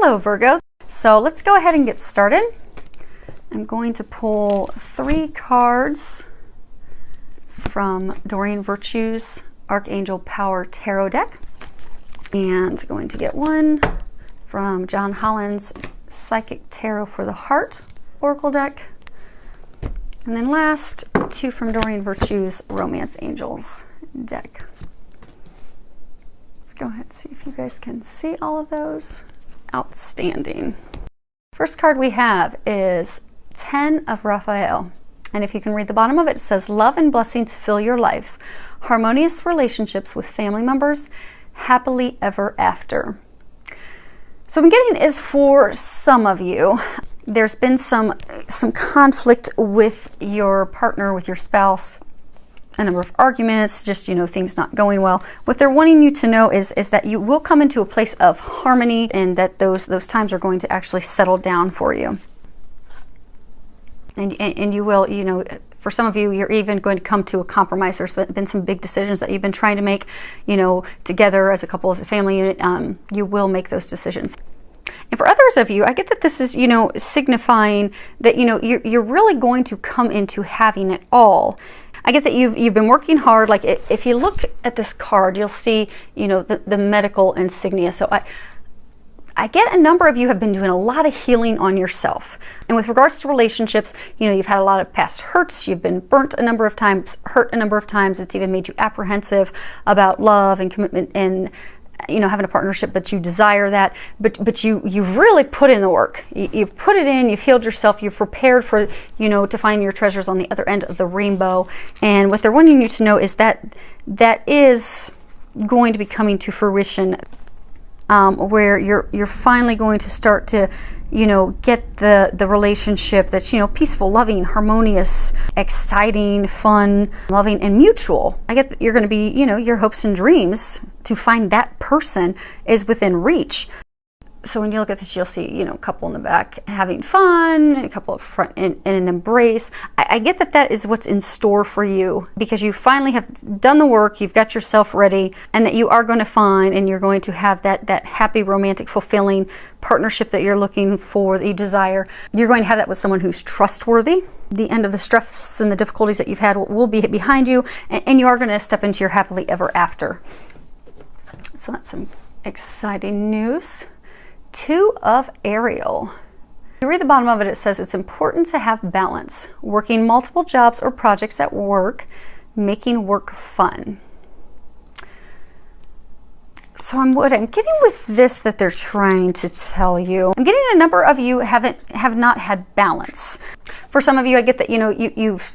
Hello Virgo. So let's go ahead and get started. I'm going to pull 3 cards from Doreen Virtue's Archangel Power Tarot deck, and going to get one from John Holland's Psychic Tarot for the Heart Oracle deck, and then last 2 from Doreen Virtue's Romance Angels deck. Let's go ahead and see if you guys can see all of those. Outstanding. First card we have is 10 of Raphael. And if you can read the bottom of it, it says, love and blessings fill your life. Harmonious relationships with family members. Happily ever after. So what I'm getting is for some of you, there's been some conflict with your partner, with your spouse, a number of arguments, just, things not going well. What they're wanting you to know is that you will come into a place of harmony, and that those times are going to actually settle down for you. And you will, for some of you, you're even going to come to a compromise. There's been some big decisions that you've been trying to make, together as a couple, as a family unit. You will make those decisions. And for others of you, I get that this is, signifying that, you're really going to come into having it all. I get that you've been working hard. Like if you look at this card, you'll see, the medical insignia. So I get a number of you have been doing a lot of healing on yourself. And with regards to relationships, you've had a lot of past hurts. You've been burnt a number of times, hurt a number of times. It's even made you apprehensive about love and commitment and, having a partnership, but you desire that. But you've really put in the work. You've put it in, you've healed yourself, you've prepared for, to find your treasures on the other end of the rainbow. And what they're wanting you to know is that is going to be coming to fruition, where you're finally going to start to, get the relationship that's, peaceful, loving, harmonious, exciting, fun, loving, and mutual. I get that you're going to be, your hopes and dreams to find that person is within reach. So when you look at this, you'll see, a couple in the back having fun, a couple up front in an embrace. I get that is what's in store for you, because you finally have done the work, you've got yourself ready, and that you are going to find, and you're going to have that happy, romantic, fulfilling partnership that you're looking for, that you desire. You're going to have that with someone who's trustworthy. The end of the stress and the difficulties that you've had will be behind you, and you are going to step into your happily ever after. So that's some exciting news. 2 of Ariel. You read the bottom of it, it says it's important to have balance, working multiple jobs or projects at work, making work fun. So what I'm getting with this that they're trying to tell you, I'm getting a number of you have not had balance. For some of you, I get that you've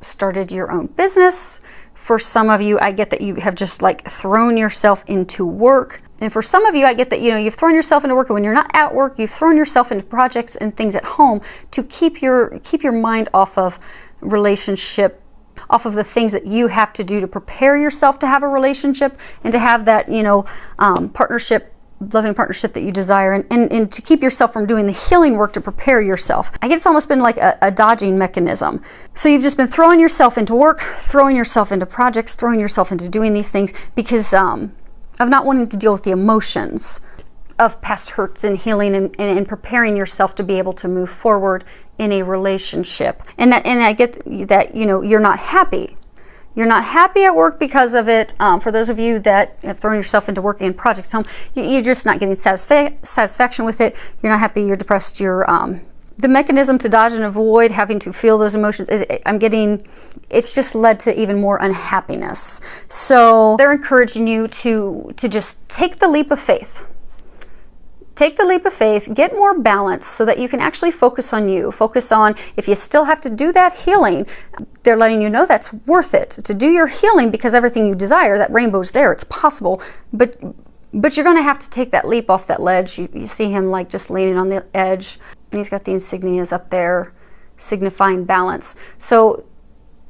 started your own business. For some of you, I get that you have just thrown yourself into work. And for some of you, I get that you've thrown yourself into work, and when you're not at work, you've thrown yourself into projects and things at home to keep your mind off of relationship, off of the things that you have to do to prepare yourself to have a relationship and to have that partnership, loving partnership that you desire, and to keep yourself from doing the healing work to prepare yourself. I guess it's almost been like a dodging mechanism. So you've just been throwing yourself into work, throwing yourself into projects, throwing yourself into doing these things because of not wanting to deal with the emotions of past hurts and healing, and preparing yourself to be able to move forward in a relationship. And I get that you're not happy. You're not happy at work because of it. For those of you that have thrown yourself into working in projects home, you're just not getting satisfaction with it. You're not happy. You're depressed. You're the mechanism to dodge and avoid having to feel those emotions it's just led to even more unhappiness. So they're encouraging you to just take the leap of faith. Take the leap of faith, get more balance so that you can actually focus on you. Focus on, if you still have to do that healing, they're letting you know that's worth it to do your healing, because everything you desire, that rainbow's there, it's possible. But you're going to have to take that leap off that ledge. You see him just leaning on the edge. He's got the insignias up there signifying balance. So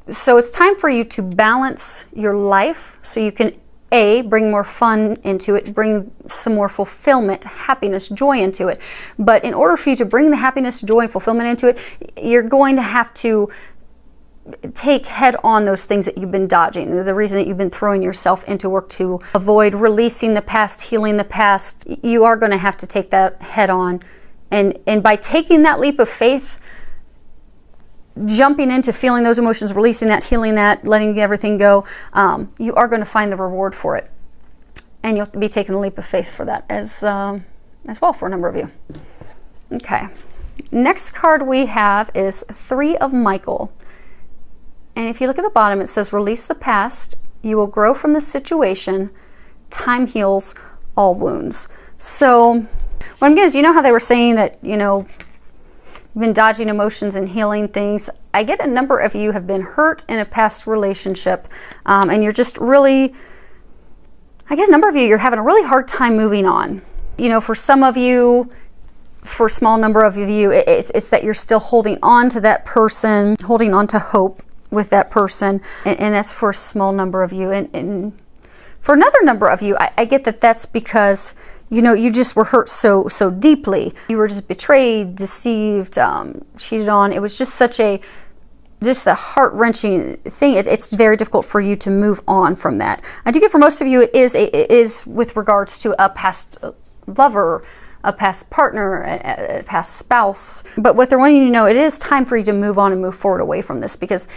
it's time for you to balance your life so you can bring more fun into it, bring some more fulfillment, happiness, joy into it. But in order for you to bring the happiness, joy, and fulfillment into it, you're going to have to take head on those things that you've been dodging, the reason that you've been throwing yourself into work to avoid releasing the past, healing the past. You are going to have to take that head on. And by taking that leap of faith, jumping into feeling those emotions, releasing that, healing that, letting everything go, you are going to find the reward for it. And you'll be taking the leap of faith for that as well for a number of you. Okay. Next card we have is 3 of Michael. And if you look at the bottom, it says, release the past. You will grow from the situation. Time heals all wounds. So what I'm getting is, you know how they were saying that, you know, you've been dodging emotions and healing things. I get a number of you have been hurt in a past relationship, and you're just really, I get a number of you, you're having a really hard time moving on. You know, for some of you, for a small number of you, it's that you're still holding on to that person, holding on to hope with that person, and that's for a small number of you. And for another number of you, I get that that's because, you know, you just were hurt so deeply. You were just betrayed, deceived, cheated on. It was just such a heart-wrenching thing. It's very difficult for you to move on from that. I do get for most of you, it is with regards to a past lover, a past partner, a past spouse. But what they're wanting you to know, it is time for you to move on and move forward away from this, because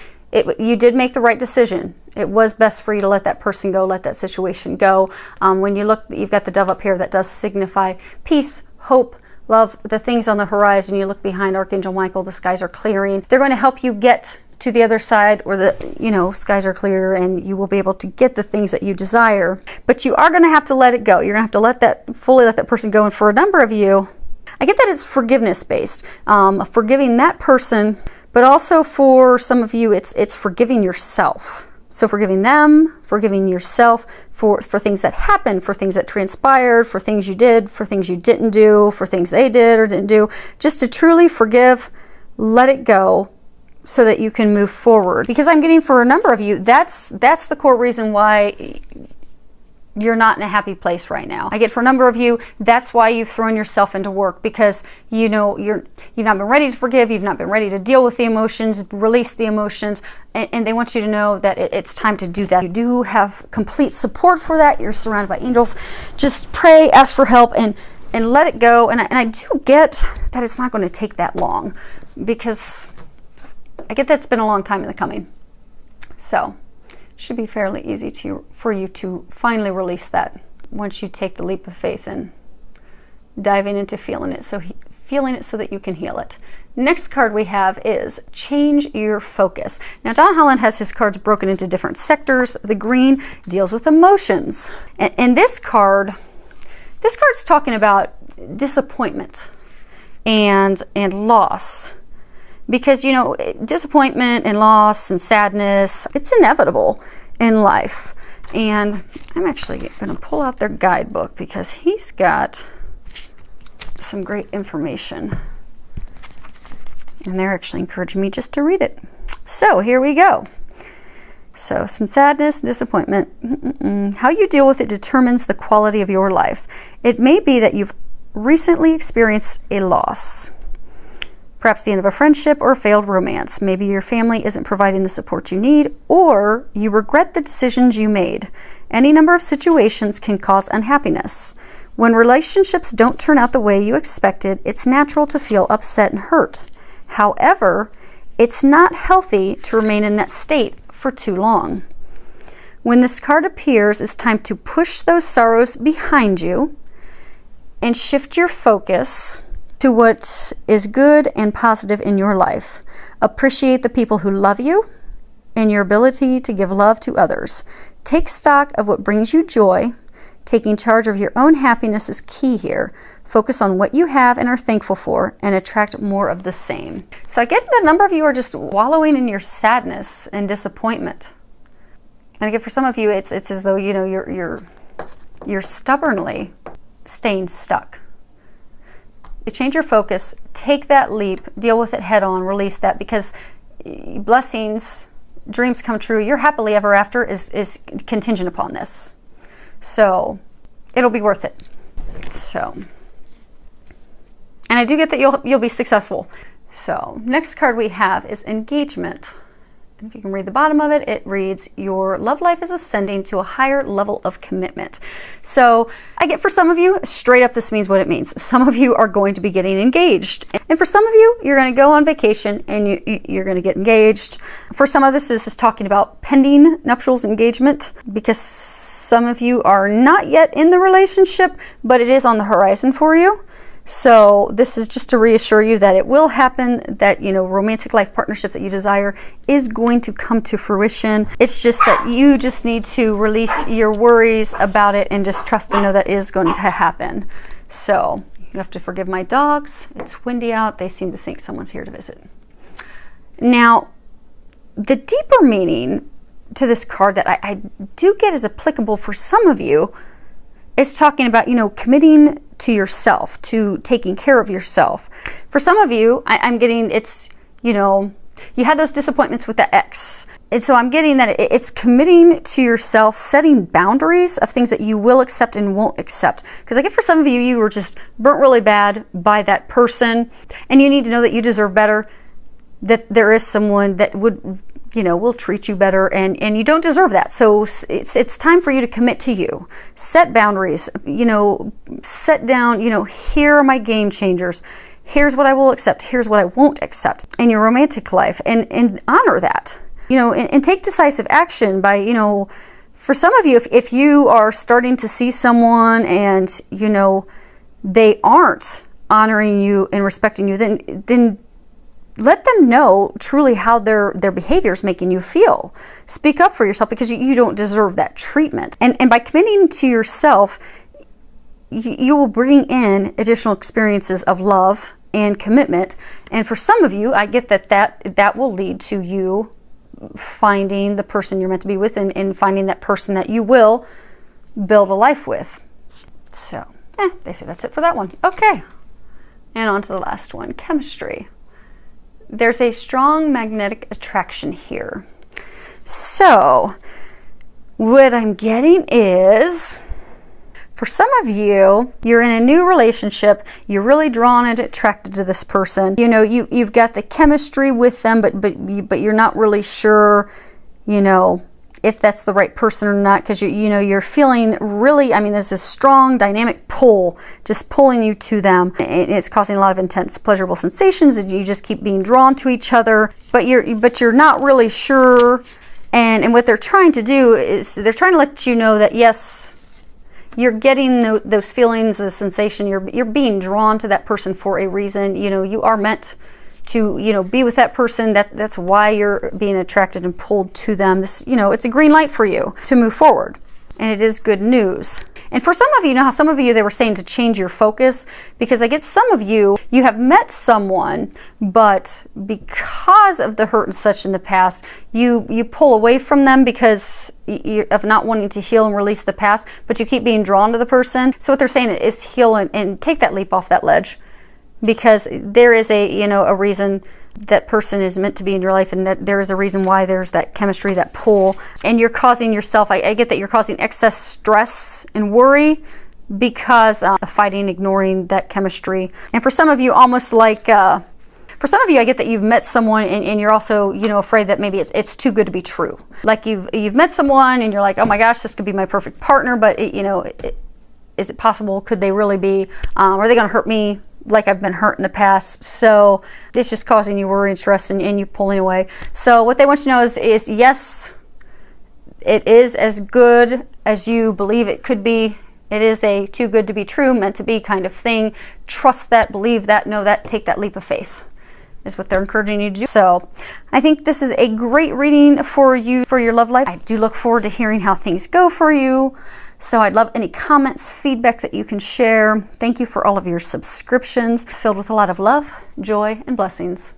you did make the right decision. It was best for you to let that person go, let that situation go. When you look, you've got the dove up here that does signify peace, hope, love, the things on the horizon. You look behind Archangel Michael, the skies are clearing. They're going to help you get to the other side, or the, you know, skies are clear, and you will be able to get the things that you desire. But you are going to have to let it go. You're going to have to fully let that person go. And for a number of you, I get that it's forgiveness based, forgiving that person, but also for some of you, it's forgiving yourself. So forgiving them, forgiving yourself for things that happened, for things that transpired, for things you did, for things you didn't do, for things they did or didn't do. Just to truly forgive, let it go, so that you can move forward. Because I'm getting for a number of you, that's the core reason why you're not in a happy place right now. I get for a number of you, that's why you've thrown yourself into work, because you know you've not been ready to forgive, you've not been ready to deal with the emotions, release the emotions, and they want you to know that it's time to do that. You do have complete support for that. You're surrounded by angels. Just pray, ask for help, and let it go. And I do get that it's not going to take that long, because I get that's been a long time in the coming. So should be fairly easy for you to finally release that once you take the leap of faith and diving into feeling it so that you can heal it. Next card we have is change your focus. Now, Don Holland has his cards broken into different sectors. The green deals with emotions, and this card's talking about disappointment and loss. Because, you know, disappointment and loss and sadness, it's inevitable in life. And I'm actually going to pull out their guidebook, because he's got some great information. And they're actually encouraging me just to read it. So here we go. So some sadness, disappointment. How you deal with it determines the quality of your life. It may be that you've recently experienced a loss. Perhaps the end of a friendship or a failed romance. Maybe your family isn't providing the support you need, or you regret the decisions you made. Any number of situations can cause unhappiness. When relationships don't turn out the way you expected, it's natural to feel upset and hurt. However, it's not healthy to remain in that state for too long. When this card appears, it's time to push those sorrows behind you and shift your focus to what is good and positive in your life. Appreciate the people who love you and your ability to give love to others. Take stock of what brings you joy. Taking charge of your own happiness is key here. Focus on what you have and are thankful for, and attract more of the same. So I get that a number of you are just wallowing in your sadness and disappointment. And again, for some of you, it's as though, you know, you're stubbornly staying stuck. You change your focus, take that leap, deal with it head on, release that, because blessings, dreams come true. Your happily ever after is contingent upon this. So it'll be worth it. So, and I do get that you'll be successful. So next card we have is engagement. And if you can read the bottom of it, it reads, your love life is ascending to a higher level of commitment. So I get, for some of you, straight up, this means what it means. Some of you are going to be getting engaged. And for some of you, you're going to go on vacation and you're going to get engaged. For some of this is talking about pending nuptials engagement, because some of you are not yet in the relationship, but it is on the horizon for you. So this is just to reassure you that it will happen, that, you know, romantic life partnership that you desire is going to come to fruition. It's just that you just need to release your worries about it and just trust and know that is going to happen. So you have to forgive my dogs. It's windy out. They seem to think someone's here to visit. Now, the deeper meaning to this card that I do get is applicable for some of you is talking about, you know, committing to yourself, to taking care of yourself. For some of you, I'm getting, it's, you know, you had those disappointments with the ex. And so I'm getting that it's committing to yourself, setting boundaries of things that you will accept and won't accept. Because I get, for some of you, you were just burnt really bad by that person, and you need to know that you deserve better, that there is someone that would, you know, will treat you better, and you don't deserve that. So it's time for you to commit to you. Set boundaries, you know, set down, you know, here are my game changers. Here's what I will accept. Here's what I won't accept in your romantic life, and honor that, you know, and take decisive action by, you know, for some of you, if you are starting to see someone and, you know, they aren't honoring you and respecting you, then let them know truly how their behavior is making you feel. Speak up for yourself, because you don't deserve that treatment. And by committing to yourself, you will bring in additional experiences of love and commitment. And for some of you, I get that will lead to you finding the person you're meant to be with, and finding that person that you will build a life with. So, they say that's it for that one. Okay. And on to the last one, chemistry. There's a strong magnetic attraction here. So what I'm getting is, for some of you, you're in a new relationship, you're really drawn and attracted to this person. You know, you've got the chemistry with them, but you're not really sure, you know, if that's the right person or not, because you know, you're feeling really, I mean, there's a strong dynamic pull just pulling you to them. It's causing a lot of intense pleasurable sensations, and you just keep being drawn to each other, but you're not really sure. And what they're trying to do is they're trying to let you know that, yes, you're getting those feelings, the sensation, you're being drawn to that person for a reason. You know, you are meant to, you know, be with that person. That's why you're being attracted and pulled to them. This, you know, it's a green light for you to move forward, and it is good news. And for some of you, how some of you, they were saying to change your focus, because I get some of you have met someone, but because of the hurt and such in the past, you pull away from them because of not wanting to heal and release the past, but you keep being drawn to the person. So what they're saying is heal and take that leap off that ledge, because there is a reason that person is meant to be in your life, and that there is a reason why there's that chemistry, that pull, and you're causing yourself, I get that you're causing excess stress and worry because of fighting, ignoring that chemistry. And for some of you, almost like, for some of you, I get that you've met someone and you're also, you know, afraid that maybe it's too good to be true. Like you've met someone and you're like, oh my gosh, this could be my perfect partner, but is it possible? Could they really be? Are they going to hurt me like I've been hurt in the past? So it's just causing you worry and stress, and you pulling away. So what they want you to know is yes, it is as good as you believe it could be. It is a too good to be true, meant to be kind of thing. Trust that, believe that, know that, take that leap of faith is what they're encouraging you to do. So I think this is a great reading for you, for your love life. I do look forward to hearing how things go for you. So I'd love any comments, feedback that you can share. Thank you for all of your subscriptions, filled with a lot of love, joy, and blessings.